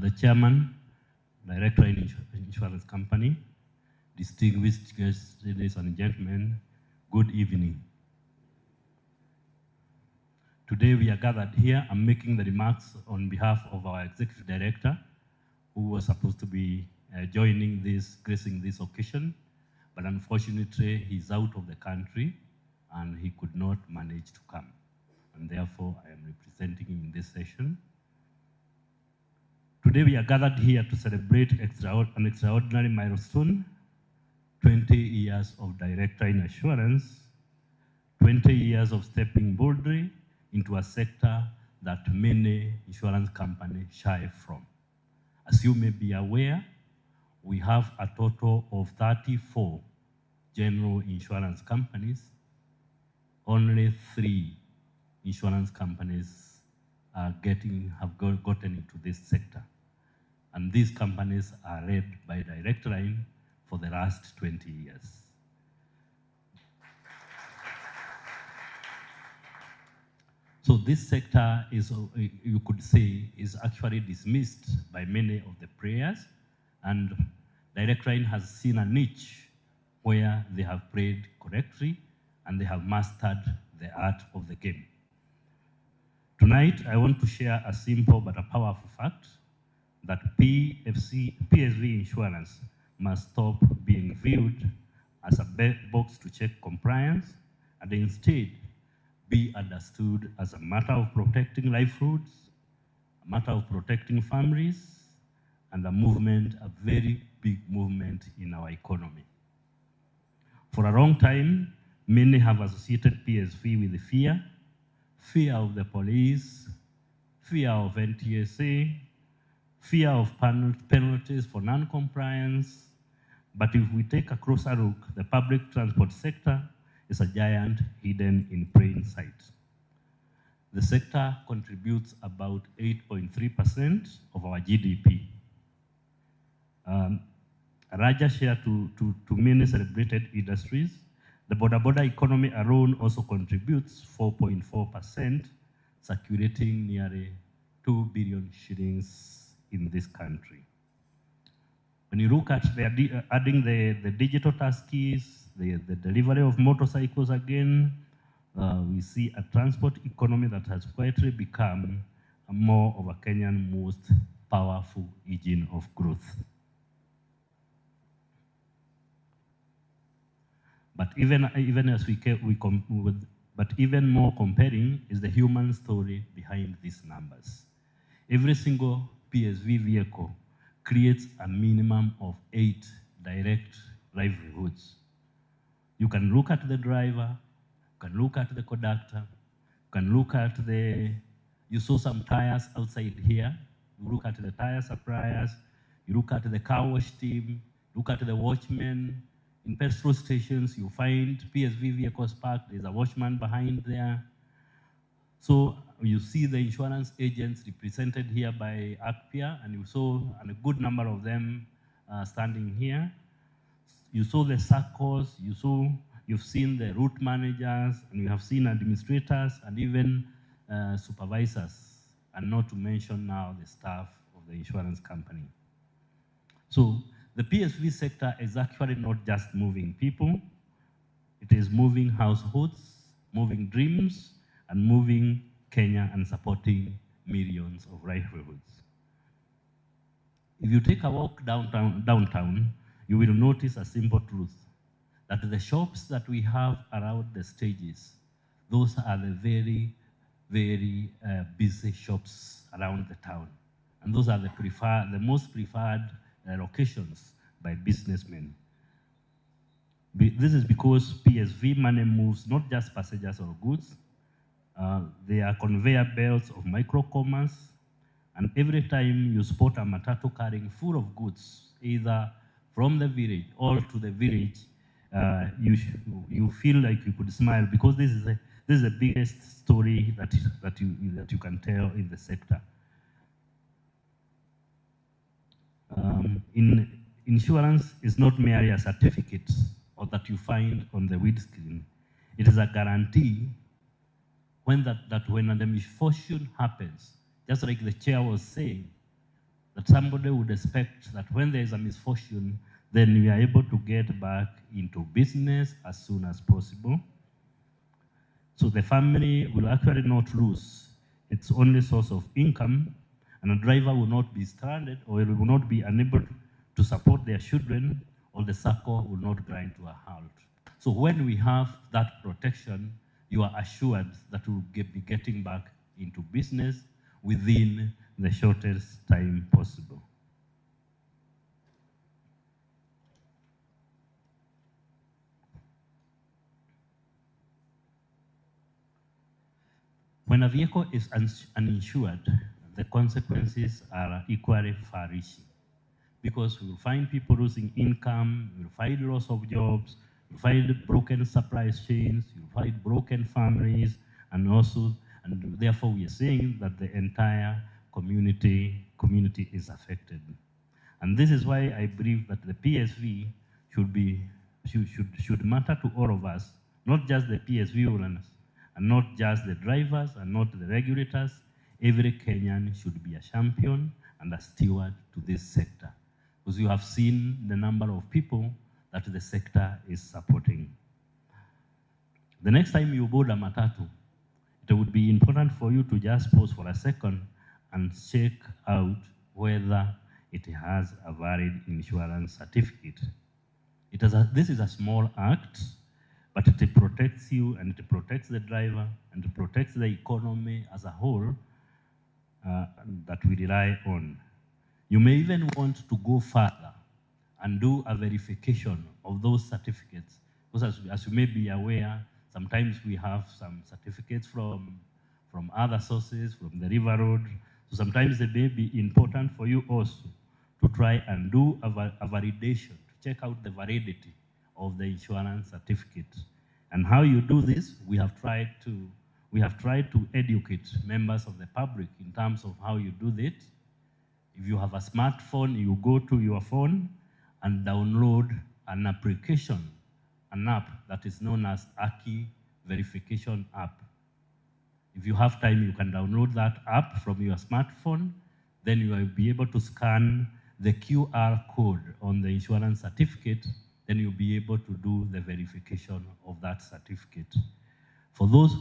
the chairman, Directline Insurance Company, distinguished guests, ladies and gentlemen, good evening. Today we are gathered here. I'm making the remarks on behalf of our executive director, who was supposed to be gracing this occasion, but unfortunately he's out of the country and he could not manage to come. And therefore I am representing him in this session. Today we are gathered here to celebrate an extraordinary milestone, 20 years of Directline Assurance, 20 years of stepping boldly into a sector that many insurance companies shy from. As you may be aware, we have a total of 34 general insurance companies. Only 3 insurance companies have gotten into this sector. And these companies are led by Directline for the last 20 years. So this sector is, you could say, is actually dismissed by many of the players, and Directline has seen a niche where they have played correctly and they have mastered the art of the game. Tonight, I want to share a simple but a powerful fact that PSV insurance must stop being viewed as a box to check compliance and instead be understood as a matter of protecting livelihoods, a matter of protecting families, and a very big movement in our economy. For a long time, many have associated PSV with fear of the police, fear of NTSA, fear of penalties for non-compliance. But if we take a closer look, the public transport sector is a giant hidden in plain sight. The sector contributes about 8.3% of our GDP. A larger share to many celebrated industries. The boda-boda economy alone also contributes 4.4%, circulating nearly 2 billion shillings in this country. When you look at adding the digital taxis, the delivery of motorcycles again, we see a transport economy that has quietly become more of a Kenyan most powerful engine of growth. But even more compelling is the human story behind these numbers. Every single PSV vehicle creates a minimum of 8 direct livelihoods. You can look at the driver, you can look at the conductor, you can look at you saw some tires outside here, you look at the tire suppliers, you look at the car wash team, look at the watchmen. In petrol stations, you find PSV vehicles parked, there's a watchman behind there. So you see the insurance agents represented here by ACPIA, and you saw a good number of them standing here. You saw the circles, you've seen the route managers, and you have seen administrators and even supervisors, and not to mention now the staff of the insurance company. So the PSV sector is actually not just moving people, it is moving households, moving dreams, and moving Kenya and supporting millions of livelihoods. If you take a walk downtown, you will notice a simple truth, that the shops that we have around the stages, those are the very, very busy shops around the town. And those are the most preferred locations by businessmen. This is because PSV money moves not just passengers or goods, they are conveyor belts of micro-commerce, and every time you spot a Matatu carrying full of goods, either from the village or to the village, you feel like you could smile, because this is the biggest story that you can tell in the sector. Insurance is not merely a certificate or that you find on the windscreen. It is a guarantee when when the misfortune happens, just like the chair was saying, that somebody would expect that when there is a misfortune, then we are able to get back into business as soon as possible. So the family will actually not lose its only source of income, and a driver will not be stranded or will not be unable to support their children, or the circle will not grind to a halt. So when we have that protection, you are assured that we will be getting back into business within the shortest time possible. When a vehicle is uninsured, the consequences are equally far-reaching, because we will find people losing income, we will find loss of jobs, we will find broken supply chains, you will find broken families, and therefore we are saying that the entire community is affected. And this is why I believe that the PSV should matter to all of us, not just the PSV owners, and not just the drivers, and not the regulators. Every Kenyan should be a champion and a steward to this sector, because you have seen the number of people that the sector is supporting. The next time you board a Matatu, it would be important for you to just pause for a second and check out whether it has a valid insurance certificate. This is a small act, but it protects you, and it protects the driver, and it protects the economy as a whole that we rely on. You may even want to go further and do a verification of those certificates, because as you may be aware, sometimes we have some certificates from other sources, from the river road. So sometimes it may be important for you also to try and do a validation, to check out the validity of the insurance certificate. And how you do this, we have tried to educate members of the public in terms of how you do that. If you have a smartphone, you go to your phone and download an application, an app that is known as Aki Verification App. If you have time, you can download that app from your smartphone. Then you will be able to scan the QR code on the insurance certificate. Then you'll be able to do the verification of that certificate. For those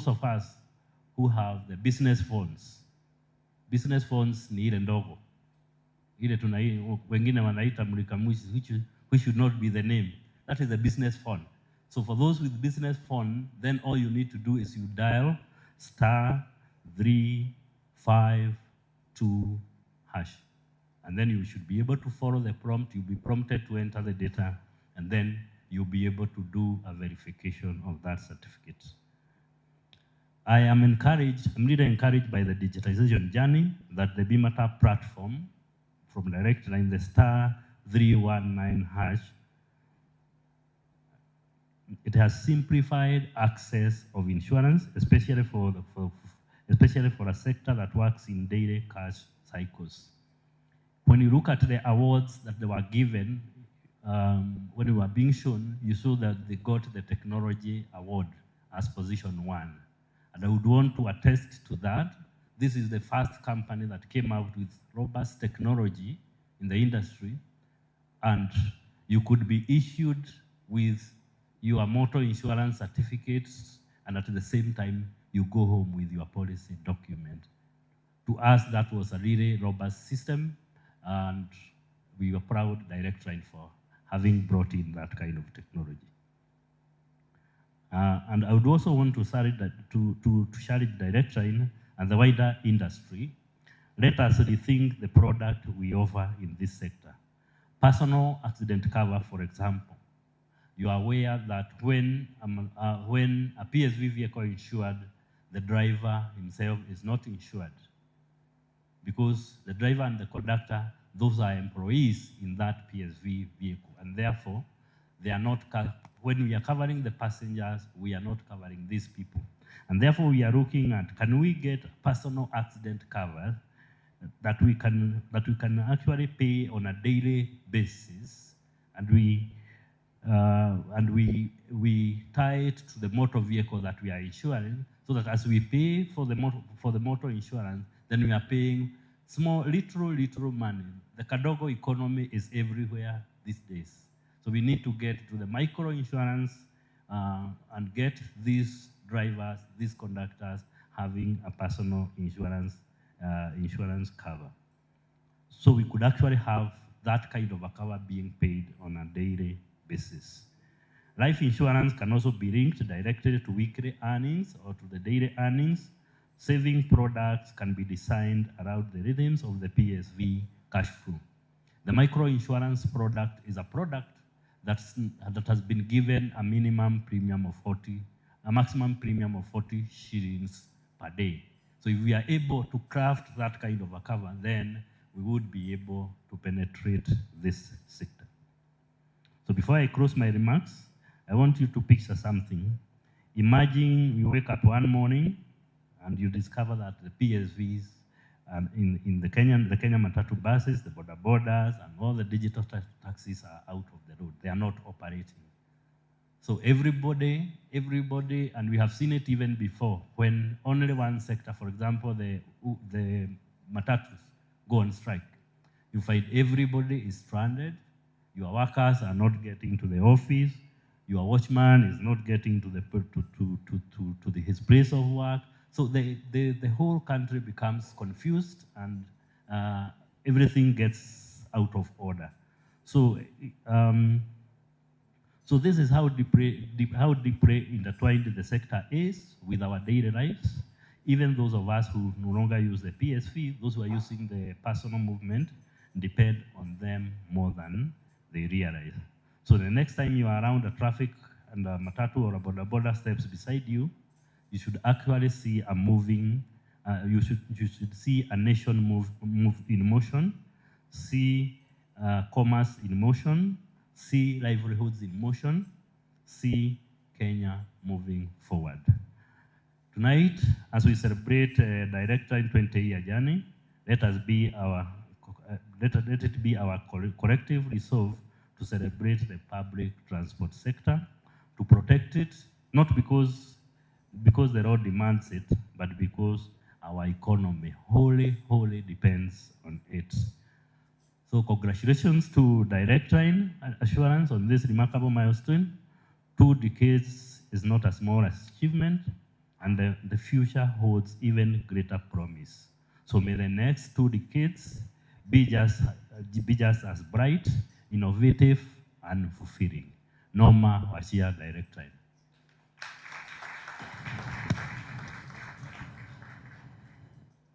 of us who have the business phones ni ile ndogo, ile wengine wanaita mlikamushi, which should not be the name. That is the business phone. So for those with business phone, then all you need to do is you dial *352#. And then you should be able to follow the prompt. You'll be prompted to enter the data, and then you'll be able to do a verification of that certificate. I'm really encouraged by the digitization journey that the BIMATA platform from Directline, the *319#, it has simplified access of insurance, especially for a sector that works in daily cash cycles. When you look at the awards that they were given, when they were being shown, you saw that they got the technology award as position 1. And I would want to attest to that. This is the first company that came out with robust technology in the industry, and you could be issued with your motor insurance certificates, and at the same time, you go home with your policy document. To us, that was a really robust system, and we were proud, Directline, for having brought in that kind of technology. And I would also want to share Directline and the wider industry. Let us rethink the product we offer in this sector. Personal accident cover, for example. You are aware that when a PSV vehicle is insured, the driver himself is not insured, because the driver and the conductor, those are employees in that PSV vehicle, and therefore they are not. When we are covering the passengers, we are not covering these people, and therefore we are looking at, can we get personal accident cover that we can actually pay on a daily basis, and we tie it to the motor vehicle that we are insuring, so that as we pay for the motor insurance, then we are paying Small, little money. The Kadogo economy is everywhere these days. So we need to get to the micro insurance and get these drivers, these conductors having a personal insurance cover. So we could actually have that kind of a cover being paid on a daily basis. Life insurance can also be linked directly to weekly earnings or to the daily earnings. Saving products can be designed around the rhythms of the PSV cash flow. The micro-insurance product is a product that has been given a minimum premium of 40, a maximum premium of 40 shillings per day. So if we are able to craft that kind of a cover, then we would be able to penetrate this sector. So before I close my remarks, I want you to picture something. Imagine you wake up one morning and you discover that the PSVs in the Kenya Matatu buses, the boda-bodas, and all the digital taxis are out of the road. They are not operating. So everybody, and we have seen it even before, when only one sector, for example, the Matatus, go on strike. You find everybody is stranded, your workers are not getting to the office, your watchman is not getting to his place of work. So the whole country becomes confused and everything gets out of order. So so this is how deeply intertwined the sector is with our daily lives. Even those of us who no longer use the PSV, those who are using the personal movement, depend on them more than they realize. So the next time you are around a traffic and a Matatu or a boda-boda steps beside you, you should actually see a moving, you should see a nation move in motion, see commerce in motion, see livelihoods in motion, see Kenya moving forward. Tonight, as we celebrate Directline 20-year journey, let it be our collective resolve to celebrate the public transport sector, to protect it, not because the road demands it, but because our economy wholly depends on it. So congratulations to Directline Assurance on this remarkable milestone. 2 decades is not a small achievement, and the future holds even greater promise. So may the next 2 decades be just as bright, innovative, and fulfilling. Norma Washia, Directline.